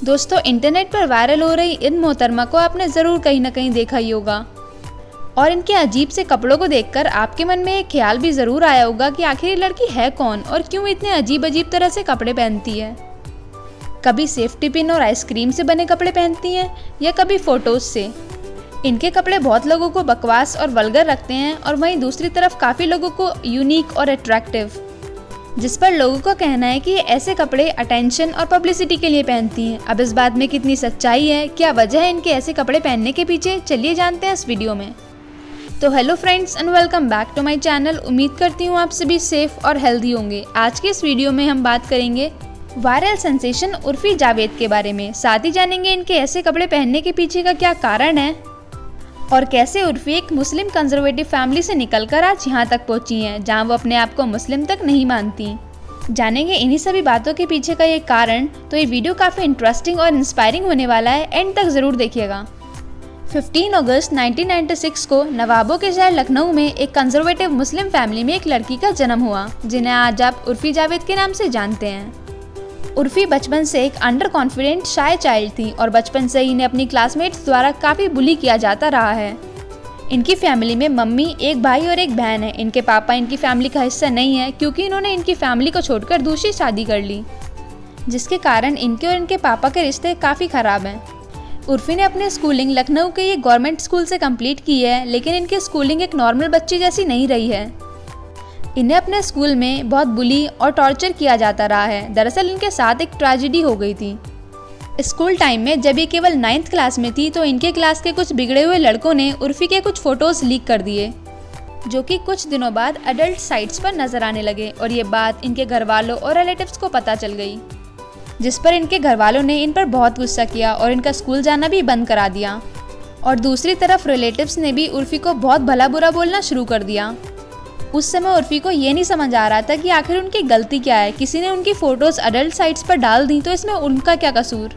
दोस्तों, इंटरनेट पर वायरल हो रही इन मोहतरमा को आपने ज़रूर कहीं ना कहीं देखा ही होगा और इनके अजीब से कपड़ों को देखकर आपके मन में एक ख्याल भी ज़रूर आया होगा कि आखिर ये लड़की है कौन और क्यों इतने अजीब अजीब तरह से कपड़े पहनती है। कभी सेफ्टी पिन और आइसक्रीम से बने कपड़े पहनती हैं या कभी फ़ोटोज़ से। इनके कपड़े बहुत लोगों को बकवास और वल्गर रखते हैं और वहीं दूसरी तरफ काफ़ी लोगों को यूनिक और अट्रैक्टिव, जिस पर लोगों का कहना है कि ये ऐसे कपड़े अटेंशन और पब्लिसिटी के लिए पहनती हैं। अब इस बात में कितनी सच्चाई है, क्या वजह है इनके ऐसे कपड़े पहनने के पीछे, चलिए जानते हैं इस वीडियो में। तो hello friends and welcome back to my channel. उम्मीद करती हूँ आप सभी सेफ और हेल्दी होंगे। आज के इस वीडियो में हम बात करेंगे वायरल सेंसेशन उर्फी जावेद के बारे में। साथ ही जानेंगे इनके ऐसे कपड़े पहनने के पीछे का क्या कारण है और कैसे उर्फी एक मुस्लिम कंजर्वेटिव फैमिली से निकलकर आज यहाँ तक पहुँची हैं जहाँ वो अपने आप को मुस्लिम तक नहीं मानती। जानेंगे इन्हीं सभी बातों के पीछे का ये कारण। तो ये वीडियो काफ़ी इंटरेस्टिंग और इंस्पायरिंग होने वाला है, एंड तक ज़रूर देखिएगा। 15 अगस्त 1996 को नवाबों के शहर लखनऊ में एक कंजर्वेटिव मुस्लिम फैमिली में एक लड़की का जन्म हुआ जिन्हें आज आप उर्फी जावेद के नाम से जानते हैं। उर्फी बचपन से एक अंडर कॉन्फिडेंट शाय चाइल्ड थी और बचपन से ही इन्हें अपनी क्लासमेट्स द्वारा काफ़ी बुली किया जाता रहा है। इनकी फैमिली में मम्मी, एक भाई और एक बहन है। इनके पापा इनकी फैमिली का हिस्सा नहीं है क्योंकि इन्होंने इनकी फैमिली को छोड़कर दूसरी शादी कर ली, जिसके कारण इनके और इनके पापा के रिश्ते काफ़ी ख़राब हैं। उर्फी ने अपनी स्कूलिंग लखनऊ के एक गवर्नमेंट स्कूल से कंप्लीट की है, लेकिन इनकी स्कूलिंग एक नॉर्मल बच्ची जैसी नहीं रही है। इन्हें अपने स्कूल में बहुत बुली और टॉर्चर किया जाता रहा है। दरअसल इनके साथ एक ट्रेजेडी हो गई थी। स्कूल टाइम में जब ये केवल 9th क्लास में थी तो इनके क्लास के कुछ बिगड़े हुए लड़कों ने उर्फी के कुछ फ़ोटोज़ लीक कर दिए, जो कि कुछ दिनों बाद अडल्ट साइट्स पर नज़र आने लगे और ये बात इनके घर वालों और रिलेटिव्स को पता चल गई, जिस पर इनके घर वालों ने इन पर बहुत गुस्सा किया और इनका स्कूल जाना भी बंद करा दिया। और दूसरी तरफ रिलेटिव्स ने भी उर्फी को बहुत भला बुरा बोलना शुरू कर दिया। उस समय उर्फी को ये नहीं समझ आ रहा था कि आखिर उनकी गलती क्या है। किसी ने उनकी फ़ोटोज़ अडल्ट साइट्स पर डाल दी तो इसमें उनका क्या कसूर।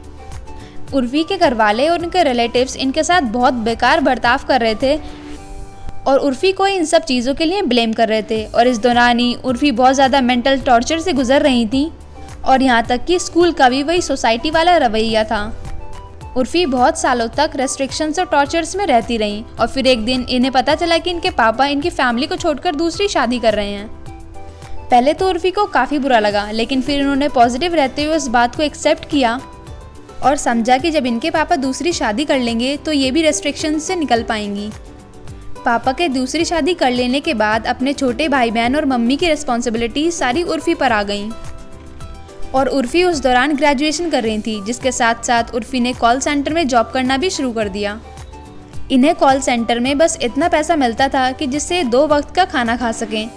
उर्फी के घर वाले और उनके रिलेटिव्स इनके साथ बहुत बेकार बर्ताव कर रहे थे और उर्फी को इन सब चीज़ों के लिए ब्लेम कर रहे थे। और इस दौरान ही उर्फी बहुत ज़्यादा मेंटल टॉर्चर से गुजर रही थी और यहाँ तक कि स्कूल का भी वही सोसाइटी वाला रवैया था। उर्फी बहुत सालों तक रेस्ट्रिक्शंस और टॉर्चर्स में रहती रहीं और फिर एक दिन इन्हें पता चला कि इनके पापा इनकी फैमिली को छोड़कर दूसरी शादी कर रहे हैं। पहले तो उर्फी को काफ़ी बुरा लगा, लेकिन फिर इन्होंने पॉजिटिव रहते हुए उस बात को एक्सेप्ट किया और समझा कि जब इनके पापा दूसरी शादी कर लेंगे तो ये भी रेस्ट्रिक्शंस से निकल पाएंगी। पापा के दूसरी शादी कर लेने के बाद अपने छोटे भाई बहन और मम्मी की रिस्पॉन्सिबिलिटी सारी उर्फी पर आ गई और उर्फी उस दौरान ग्रेजुएशन कर रही थी, जिसके साथ साथ उर्फी ने कॉल सेंटर में जॉब करना भी शुरू कर दिया। इन्हें कॉल सेंटर में बस इतना पैसा मिलता था कि जिससे 2 वक्त का खाना खा सकें।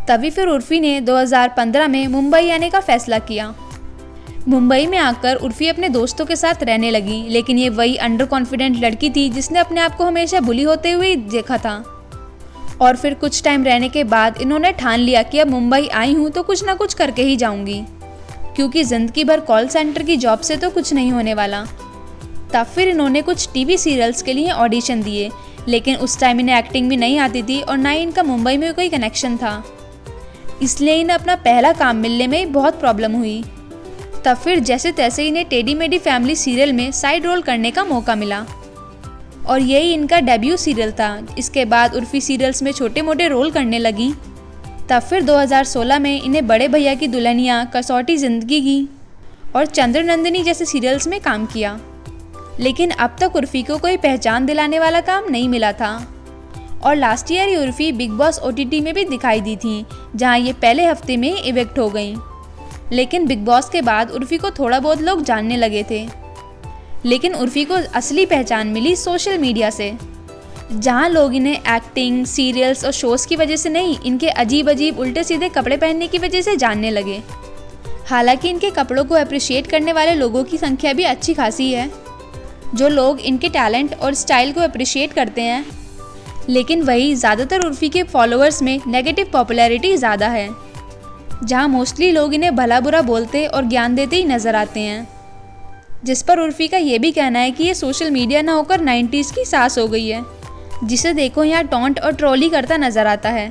तभी फिर उर्फी ने 2015 में मुंबई आने का फ़ैसला किया। मुंबई में आकर उर्फी अपने दोस्तों के साथ रहने लगी, लेकिन ये वही अंडर कॉन्फिडेंट लड़की थी जिसने अपने आप को हमेशा बुली होते हुए देखा था। और फिर कुछ टाइम रहने के बाद इन्होंने ठान लिया कि अब मुंबई आई हूँ तो कुछ ना कुछ करके ही जाऊँगी, क्योंकि ज़िंदगी भर कॉल सेंटर की जॉब से तो कुछ नहीं होने वाला। तब फिर इन्होंने कुछ टीवी सीरियल्स के लिए ऑडिशन दिए, लेकिन उस टाइम इन्हें एक्टिंग भी नहीं आती थी और ना ही इनका मुंबई में कोई कनेक्शन था, इसलिए इन्हें अपना पहला काम मिलने में बहुत प्रॉब्लम हुई। तब फिर जैसे तैसे इन्हें टेडी मेडी फैमिली सीरियल में साइड रोल करने का मौका मिला और यही इनका डेब्यू सीरियल था। इसके बाद उर्फी सीरियल्स में छोटे मोटे रोल करने लगी। तब फिर 2016 में इन्हें बड़े भैया की दुल्हनिया, कसौटी ज़िंदगी की और चंद्रनंदिनी जैसे सीरियल्स में काम किया, लेकिन अब तक उर्फी को कोई पहचान दिलाने वाला काम नहीं मिला था। और लास्ट ईयर ही उर्फी बिग बॉस OTT में भी दिखाई दी थी, जहां ये पहले हफ्ते में इवेक्ट हो गई। लेकिन बिग बॉस के बाद उर्फी को थोड़ा बहुत लोग जानने लगे थे, लेकिन उर्फी को असली पहचान मिली सोशल मीडिया से, जहां लोग इन्हें एक्टिंग, सीरियल्स और शोज़ की वजह से नहीं, इनके अजीब अजीब उल्टे सीधे कपड़े पहनने की वजह से जानने लगे। हालांकि इनके कपड़ों को अप्रिशिएट करने वाले लोगों की संख्या भी अच्छी खासी है, जो लोग इनके टैलेंट और स्टाइल को अप्रिशिएट करते हैं। लेकिन वही ज़्यादातर उर्फी के फॉलोअर्स में नेगेटिव पॉपुलैरिटी ज़्यादा है, जहां मोस्टली लोग इन्हें भला बुरा बोलते और ज्ञान देते ही नज़र आते हैं, जिस पर उर्फी का ये भी कहना है कि ये सोशल मीडिया ना होकर 90s की सास हो गई है, जिसे देखो यहाँ टॉन्ट और ट्रोली करता नज़र आता है।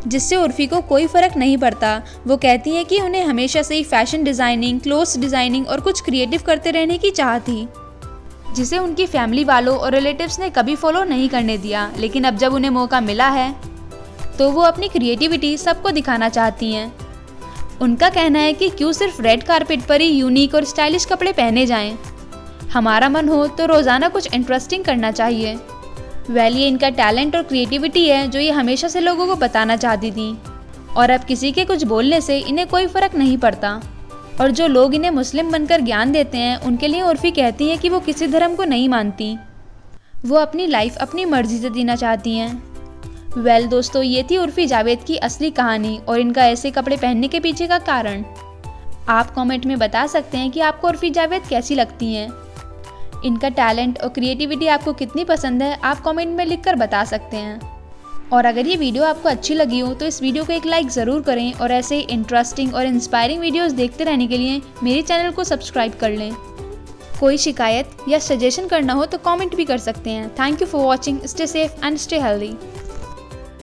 जिससे उर्फ़ी को कोई फ़र्क नहीं पड़ता। वो कहती हैं कि उन्हें हमेशा से ही फ़ैशन डिज़ाइनिंग, क्लोथ्स डिज़ाइनिंग और कुछ क्रिएटिव करते रहने की चाह थी, जिसे उनकी फैमिली वालों और रिलेटिव्स ने कभी फॉलो नहीं करने दिया। लेकिन अब जब उन्हें मौका मिला है तो वो अपनी क्रिएटिविटी सबको दिखाना चाहती हैं। उनका कहना है कि क्यों सिर्फ रेड कारपेट पर ही यूनिक और स्टाइलिश कपड़े पहने जाएं। हमारा मन हो तो रोज़ाना कुछ इंटरेस्टिंग करना चाहिए। ये इनका टैलेंट और क्रिएटिविटी है जो ये हमेशा से लोगों को बताना चाहती थी, और अब किसी के कुछ बोलने से इन्हें कोई फ़र्क नहीं पड़ता। और जो लोग इन्हें मुस्लिम बनकर ज्ञान देते हैं उनके लिए उर्फ़ी कहती हैं कि वो किसी धर्म को नहीं मानती, वो अपनी लाइफ अपनी मर्जी से जीना चाहती हैं। दोस्तों, ये थी उर्फ़ी जावेद की असली कहानी और इनका ऐसे कपड़े पहनने के पीछे का कारण। आप कमेंट में बता सकते हैं कि आपको उर्फ़ी जावेद कैसी लगती हैं। इनका टैलेंट और क्रिएटिविटी आपको कितनी पसंद है, आप कमेंट में लिखकर बता सकते हैं। और अगर ये वीडियो आपको अच्छी लगी हो तो इस वीडियो को एक लाइक ज़रूर करें, और ऐसे ही इंटरेस्टिंग और इंस्पायरिंग वीडियोस देखते रहने के लिए मेरे चैनल को सब्सक्राइब कर लें। कोई शिकायत या सजेशन करना हो तो कमेंट भी कर सकते हैं। Thank you for watching. Stay safe and stay healthy.